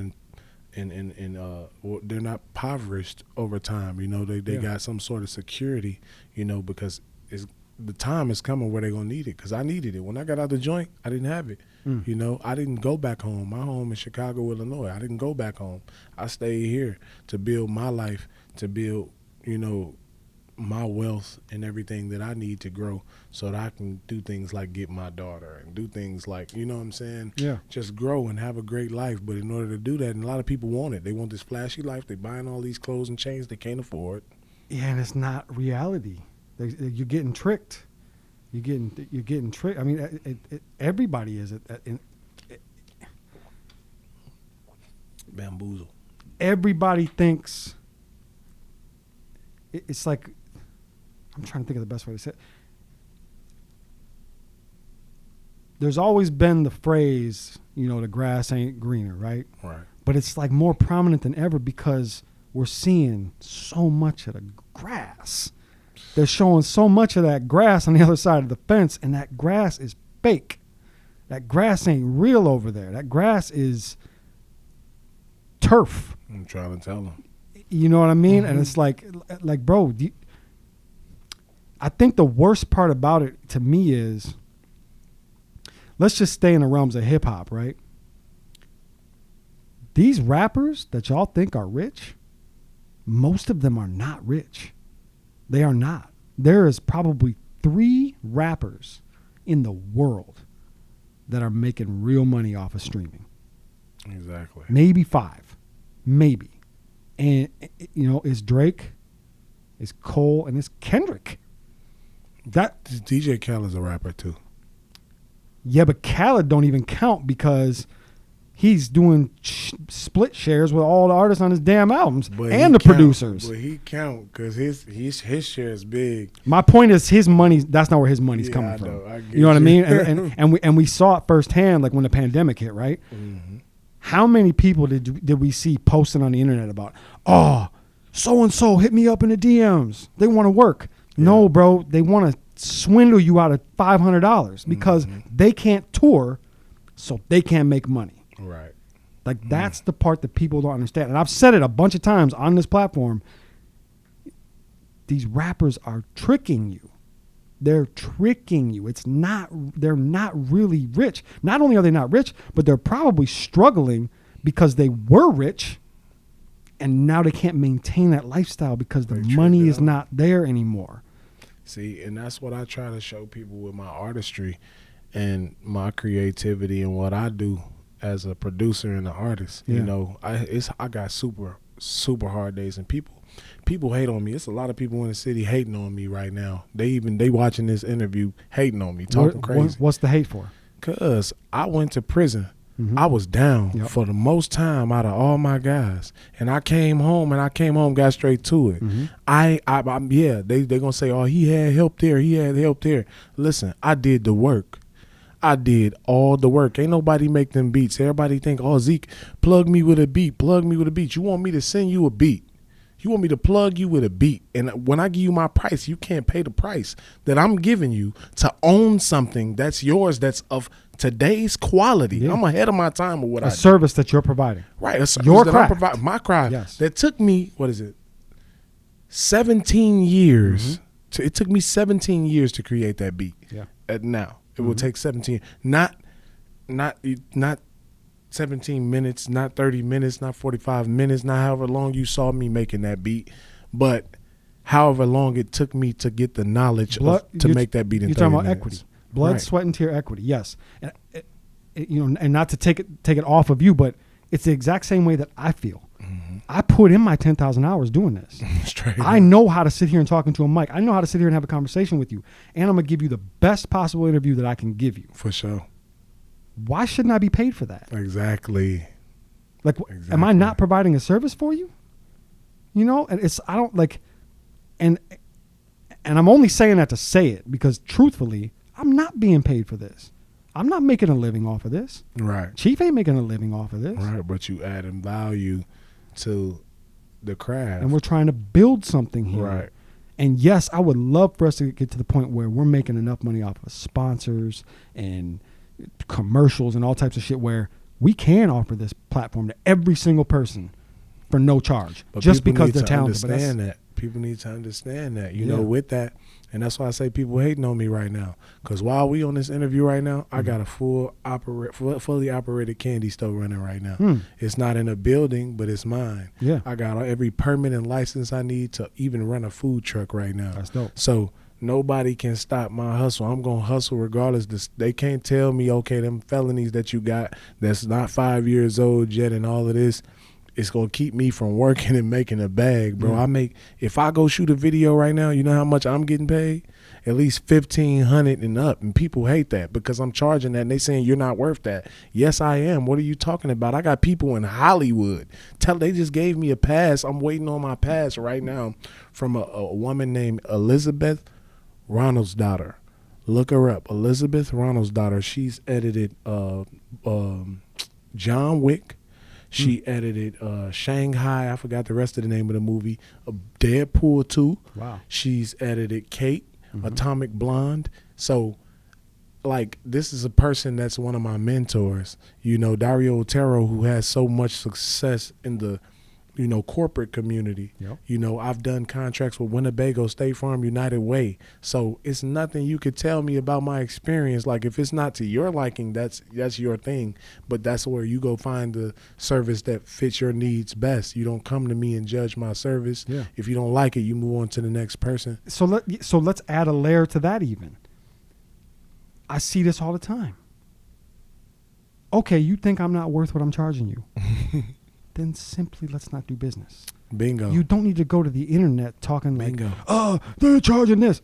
they're not impoverished over time. They got some sort of security, because the time is coming where they're going to need it, because I needed it. When I got out the joint, I didn't have it. I didn't go back home. My home in Chicago, Illinois. I didn't go back home. I stayed here to build my life, to build, my wealth and everything that I need to grow so that I can do things like get my daughter and do things like, you know what I'm saying? Yeah. Just grow and have a great life. But in order to do that, and a lot of people want it. They want this flashy life. They're buying all these clothes and chains they can't afford. Yeah, and it's not reality. You're getting tricked. You're getting tricked. I mean, everybody is bamboozle. Everybody thinks it's like, I'm trying to think of the best way to say it. There's always been the phrase, the grass ain't greener, right? Right. But it's like more prominent than ever because we're seeing so much of the grass. They're showing so much of that grass on the other side of the fence, and that grass is fake. That grass ain't real over there. That grass is turf. I'm trying to tell them. You know what I mean? And it's like, bro, I think the worst part about it to me is, let's just stay in the realms of hip hop, right? These rappers that y'all think are rich, most of them are not rich. They are not. There is probably 3 rappers in the world that are making real money off of streaming. Exactly. Maybe 5. Maybe. And, you know, it's Drake, it's Cole, and it's Kendrick. That DJ Khaled's a rapper too. Yeah, but Khaled don't even count because he's doing split shares with all the artists on his damn albums and the producers. But he count because his share is big. My point is his money. That's not where his money's coming from. You know what I mean? And we saw it firsthand, like when the pandemic hit, right? Mm-hmm. How many people did we see posting on the internet about, oh, so and so hit me up in the DMs. They want to work. Yeah. No, bro, they want to swindle you out of $500 because they can't tour, so they can't make money. Right. Like that's the part that people don't understand. And I've said it a bunch of times on this platform. These rappers are tricking you. They're tricking you. They're not really rich. Not only are they not rich, but they're probably struggling because they were rich and now they can't maintain that lifestyle because the money is not there anymore. See, and that's what I try to show people with my artistry and my creativity and what I do as a producer and an artist. Yeah. You know, I got super hard days, and people hate on me. It's a lot of people in the city hating on me right now. They watching this interview hating on me, talking crazy. What's the hate for? Cause I went to prison. Mm-hmm. I was down for the most time out of all my guys, and I came home got straight to it. Mm-hmm. They gonna say, oh, he had help there. Listen, I did the work. I did all the work. Ain't nobody make them beats. Everybody think, oh, Zeke, plug me with a beat. You want me to send you a beat. You want me to plug you with a beat. And when I give you my price, you can't pay the price that I'm giving you to own something that's yours, that's of today's quality. Yeah. I'm ahead of my time with what I do. A service that you're providing. Right. A service your that craft. I'm providing. My craft. Yes. That took me, 17 years. Mm-hmm. It took me 17 years to create that beat. Yeah. Now. It will take 17. Not 17 minutes, not 30 minutes, not 45 minutes, not however long you saw me making that beat, but however long it took me to get the knowledge to make that beat in 30 minutes. You're talking about equity. Blood, sweat, and tear equity, yes. And and not to take it off of you, but it's the exact same way that I feel. Mm-hmm. I put in my 10,000 hours doing this. I know how to sit here and talk into a mic. I know how to sit here and have a conversation with you. And I'm going to give you the best possible interview that I can give you. For sure. Why shouldn't I be paid for that? Exactly. Am I not providing a service for you? You know, and and I'm only saying that to say it because truthfully, I'm not being paid for this. I'm not making a living off of this. Right. Chief ain't making a living off of this. Right, but you adding value to the craft. And we're trying to build something here. Right. And yes, I would love for us to get to the point where we're making enough money off of sponsors and commercials and all types of shit where we can offer this platform to every single person for no charge, but just because they're talented. People need to understand that, you know, with that. And that's why I say people hating on me right now. Because while we on this interview right now, I got a fully operated candy store running right now. It's not in a building, but it's mine. Yeah. I got every permit and license I need to even run a food truck right now. That's dope. So nobody can stop my hustle. I'm going to hustle regardless. They can't tell me, okay, them felonies that you got that's not 5 years old yet and all of this, it's going to keep me from working and making a bag, bro. If I go shoot a video right now, you know how much I'm getting paid? At least $1,500 and up. And people hate that because I'm charging that and they saying you're not worth that. Yes, I am. What are you talking about? I got people in Hollywood. They just gave me a pass. I'm waiting on my pass right now from a woman named Elizabeth Ronald's daughter. Look her up. Elizabeth Ronald's daughter. She's edited John Wick. She edited Shanghai. I forgot the rest of the name of the movie. Deadpool 2. Wow. She's edited Kate, Atomic Blonde. So, like this is a person that's one of my mentors. Dario Otero, who has so much success in the corporate community. Yep. I've done contracts with Winnebago, State Farm, United Way. So it's nothing you could tell me about my experience. Like if it's not to your liking, that's your thing. But that's where you go find the service that fits your needs best. You don't come to me and judge my service. Yeah. If you don't like it, you move on to the next person. So let's add a layer to that even. I see this all the time. Okay, you think I'm not worth what I'm charging you. Then simply let's not do business. Bingo. You don't need to go to the internet talking Bingo. like, they're charging this.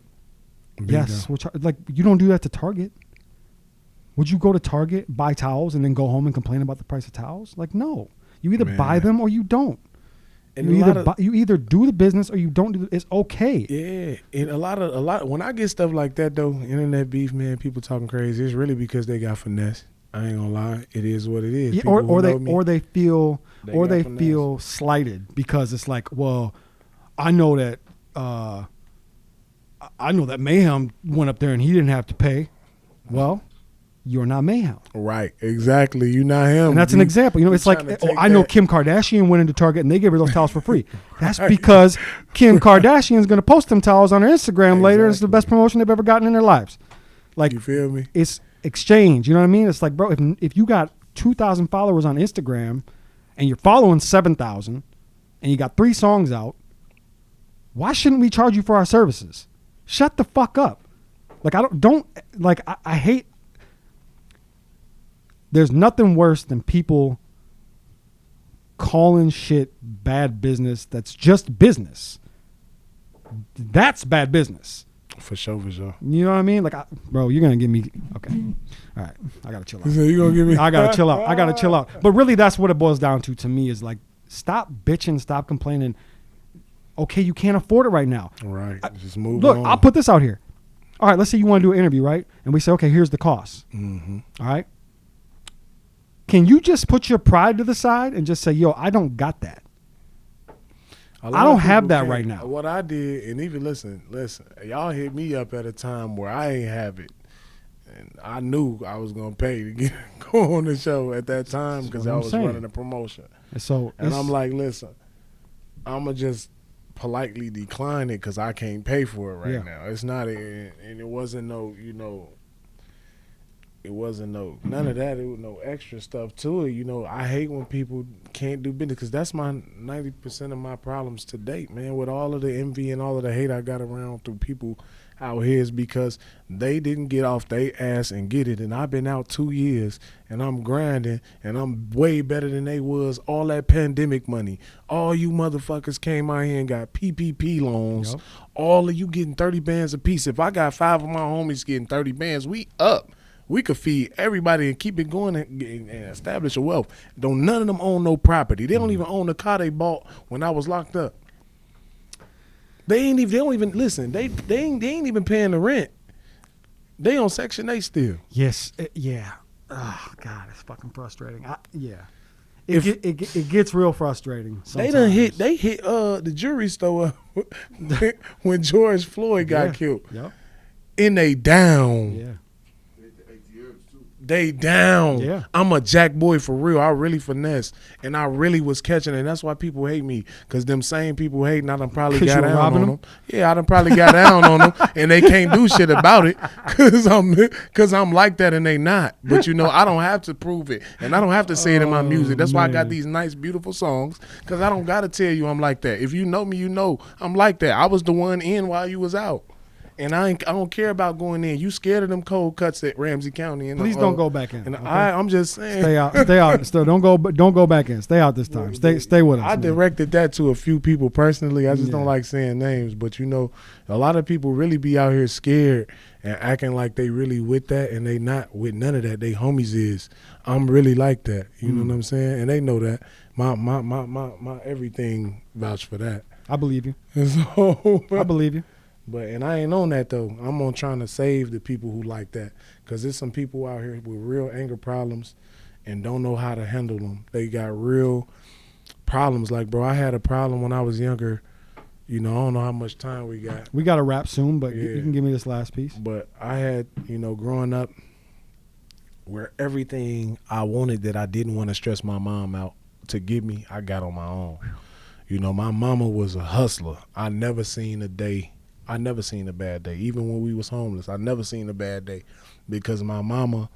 Bingo. Yes, like you don't do that to Target. Would you go to Target, buy towels, and then go home and complain about the price of towels? Like, no. You either buy them or you don't. And You either do the business or you don't do it. It's okay. Yeah, and a lot. When I get stuff like that though, internet beef, man, people talking crazy. It's really because they got finesse. I ain't gonna lie, it is what it is. Yeah, or they feel slighted because it's like, well, I know that Mayhem went up there and he didn't have to pay. Well, you're not Mayhem. Right, exactly. You're not him. And that's an example. It's like, I know Kim Kardashian went into Target and they gave her those towels for free. That's because Kim Kardashian's going to post them towels on her Instagram later. It's the best promotion they've ever gotten in their lives. Like, you feel me? It's exchange. You know what I mean? It's like, bro, if you got 2,000 followers on Instagram and you're following 7,000 and you got 3 songs out, why shouldn't we charge you for our services? Shut the fuck up. Like, I hate. There's nothing worse than people calling shit bad business that's just business. That's bad business. For sure. You know what I mean? Like, bro, you're going to give me... Okay. All right. I got to chill out. So you gonna give me... I got to chill out. But really, that's what it boils down to me is like, stop bitching, stop complaining. Okay, you can't afford it right now. Right. Just move Look, on. I'll put this out here. All right, let's say you want to do an interview, right? And we say, okay, here's the cost. Mm-hmm. All right? Can you just put your pride to the side and just say, yo, I don't got that. I don't have that right now. What I did, and even listen, y'all hit me up at a time where I ain't have it. And I knew I was going to pay to go on the show at that time because I was running a promotion. And I'm like, listen, I'm going to just politely decline it because I can't pay for it right now. It's not, and it wasn't no, it wasn't none of that. It was no extra stuff to it. I hate when people can't do business because that's my 90% of my problems to date, man. With all of the envy and all of the hate I got around through people out here is because they didn't get off their ass and get it. And I've been out 2 years and I'm grinding and I'm way better than they was. All that pandemic money. All you motherfuckers came out here and got PPP loans. Yep. All of you getting 30 bands a piece. If I got 5 of my homies getting 30 bands, we up. We could feed everybody and keep it going and establish a wealth. Don't none of them own no property. They don't even own the car they bought when I was locked up. They don't even listen. They ain't even paying the rent. They on Section 8 still. Yes, yeah. Oh God, it's fucking frustrating. It gets real frustrating. Sometimes. They hit the jewelry store when George Floyd got killed. Yep. And they down. Yeah. They down. Yeah. I'm a jack boy for real. I really finesse. And I really was catching it. And that's why people hate me. Because them same people hating, I done probably got down on them. Yeah, I done probably got down on them. And they can't do shit about it. Because I'm like that and they not. But I don't have to prove it. And I don't have to say it in my music. That's why I got these nice, beautiful songs. Because I don't got to tell you I'm like that. If you know me, you know I'm like that. I was the one in while you was out. And I don't care about going in. You scared of them cold cuts at Ramsey County? Please don't go back in. And okay? I'm just saying. Stay out. Still, don't go back in. Stay out this time. Stay with us. I directed that to a few people personally. I just don't like saying names. But a lot of people really be out here scared and acting like they really with that, and they not with none of that. They homies is. I'm really like that. You know what I'm saying? And they know that. My everything vouch for that. I believe you. I believe you. And I ain't on that though. I'm on trying to save the people who like that, because there's some people out here with real anger problems and don't know how to handle them. They got real problems. Like, bro, I had a problem when I was younger. I don't know how much time we got. We got to wrap soon, but you can give me this last piece. But I had, growing up, where everything I wanted that I didn't want to stress my mom out to give me, I got on my own. You know, my mama was a hustler. I never seen a bad day. Even when we was homeless, I never seen a bad day because my mama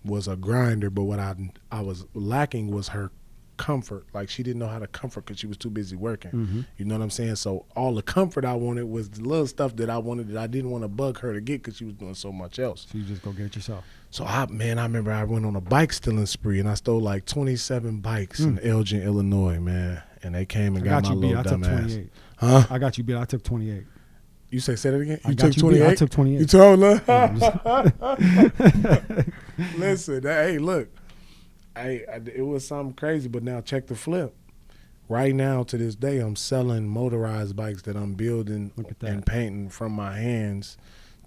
was a grinder. But what I was lacking was her comfort. Like, she didn't know how to comfort because she was too busy working. Mm-hmm. You know what I'm saying? So all the comfort I wanted was the little stuff that I wanted that I didn't want to bug her to get because she was doing so much else. So you just go get it yourself. So I remember I went on a bike stealing spree and I stole like 27 bikes in Elgin, Illinois, man. And they came and got my little dumb ass. 28. Huh? I got you beat. I took 28. You say that again? I took 28. I took 28. You told her? Listen, hey, look. It was something crazy, but now check the flip. Right now, to this day, I'm selling motorized bikes that I'm building and painting from my hands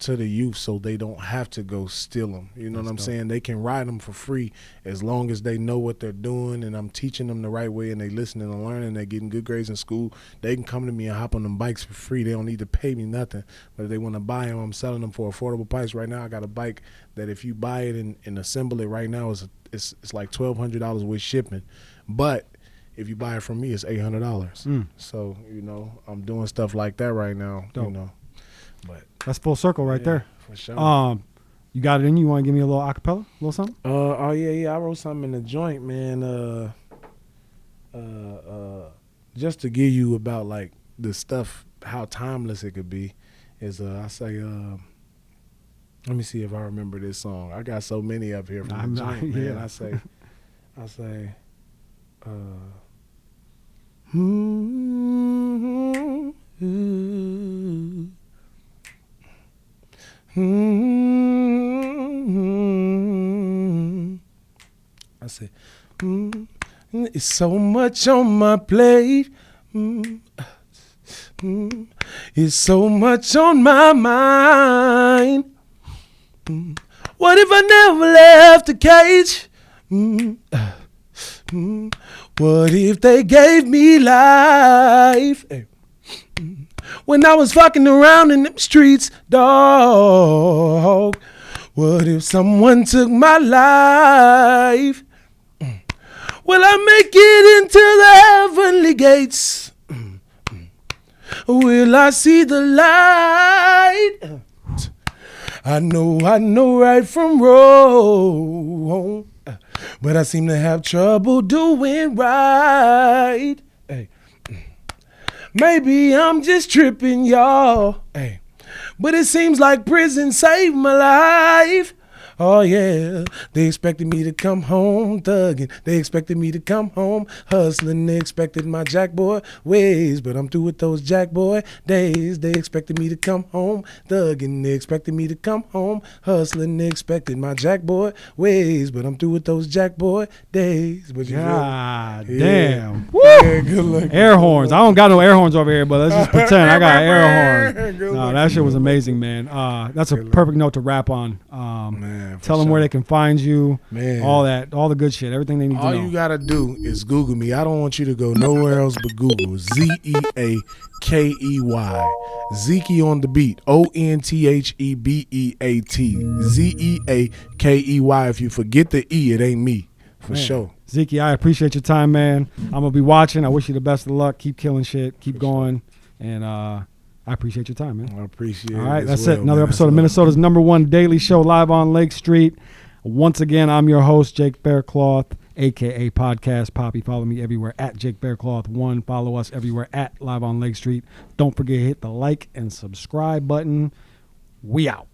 to the youth so they don't have to go steal them. You know what I'm saying? They can ride them for free as long as they know what they're doing, and I'm teaching them the right way, and they listening and learning. They're getting good grades in school. They can come to me and hop on them bikes for free. They don't need to pay me nothing. But if they want to buy them, I'm selling them for affordable price. Right now, I got a bike that if you buy it and assemble it right now, it's like $1,200 with shipping. But if you buy it from me, it's $800. So, you know, I'm doing stuff like that right now. Dope. You know. But that's full circle right there. For sure. You got it in you? You want to give me a little acapella? A little something? Yeah. I wrote something in the joint, man. Just to give you about like the stuff, how timeless it could be. Is I say, let me see if I remember this song. I got so many up here from the joint, man. I say, I say, it's so much on my plate. It's so much on my mind. What if I never left the cage? What if they gave me life? When I was fucking around in the streets, dog. What if someone took my life? Will I make it into the heavenly gates? Will I see the light? I know right from wrong, but I seem to have trouble doing right. Hey. Maybe I'm just tripping, y'all. Hey. But it seems like prison saved my life. Oh, yeah. They expected me to come home thugging. They expected me to come home hustling. They expected my jack boy ways, but I'm through with those jack boy days. They expected me to come home thugging. They expected me to come home hustling. They expected my jack boy ways, but I'm through with those jack boy days. But God yeah. damn. Woo! Yeah, good luck. Air horns. I don't got no air horns over here, but let's just pretend I got an air horn. No, that shit was amazing, man. That's a perfect note to wrap on. Man, tell them where they can find you, man. All the good shit, everything they need to know. All you gotta do is Google me. I don't want you to go nowhere else but Google Zeakey. Zeaky on the beat. ONTHEBEAT. ZEAKEY. If you forget the E, it ain't me. For sure. Zeaky, I appreciate your time, man. I'm gonna be watching. I wish you the best of luck. Keep killing shit. Keep going. And I appreciate your time, man. I appreciate it. All right, that's it. Another episode of Minnesota's #1 daily show live on Lake Street. Once again, I'm your host, Jake Bearcloth, a.k.a. Podcast Poppy. Follow me everywhere at Jake Bearcloth1. Follow us everywhere at Live on Lake Street. Don't forget to hit the like and subscribe button. We out.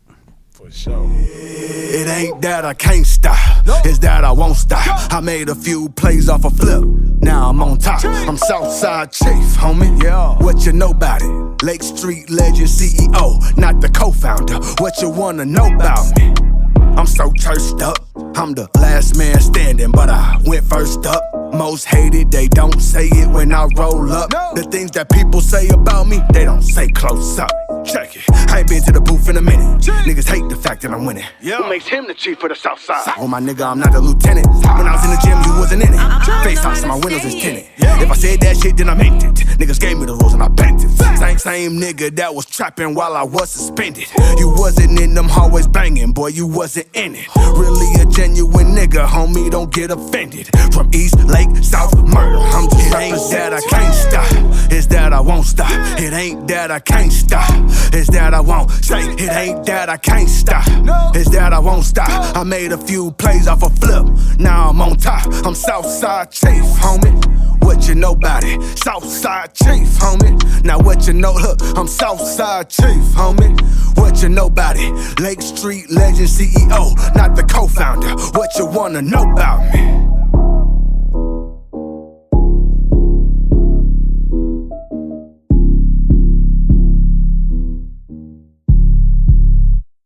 For sure. It ain't that I can't stop, it's that I won't stop. I made a few plays off a flip, now I'm on top. I'm Southside Chief, homie. Yeah. What you know about it? Lake Street legend CEO, not the co-founder. What you wanna know about me? I'm so churched up. I'm the last man standing, but I went first up. Most hated, they don't say it when I roll up. The things that people say about me, they don't say close up. Check it, I ain't been to the booth in a minute. Niggas hate the fact that I'm winning. Who makes him the chief of the south side? Oh my nigga, I'm not the lieutenant. When I was in the gym, you wasn't in it. FaceTime, so my windows is tinted. If I said that shit, then I meant it. Niggas gave me the rules and I bent it. Same Same nigga that was trapping while I was suspended. You wasn't in them hallways banging, boy, you wasn't in it. Really a genuine nigga, homie, don't get offended. From East Lake, South Murder, I'm just it ain't that I can't stop, it's that I won't stop. It ain't that I can't stop, it's that I won't. Say, it ain't that I can't stop, it's that I won't stop. I made a few plays off a flip, now I'm on top. I'm Southside Chief, homie. What you know about it? Southside Chief, homie. Now what you know, look, I'm Southside Chief, homie. What you know about it? Lake Street legend CEO, not the co-founder. What you wanna know about me?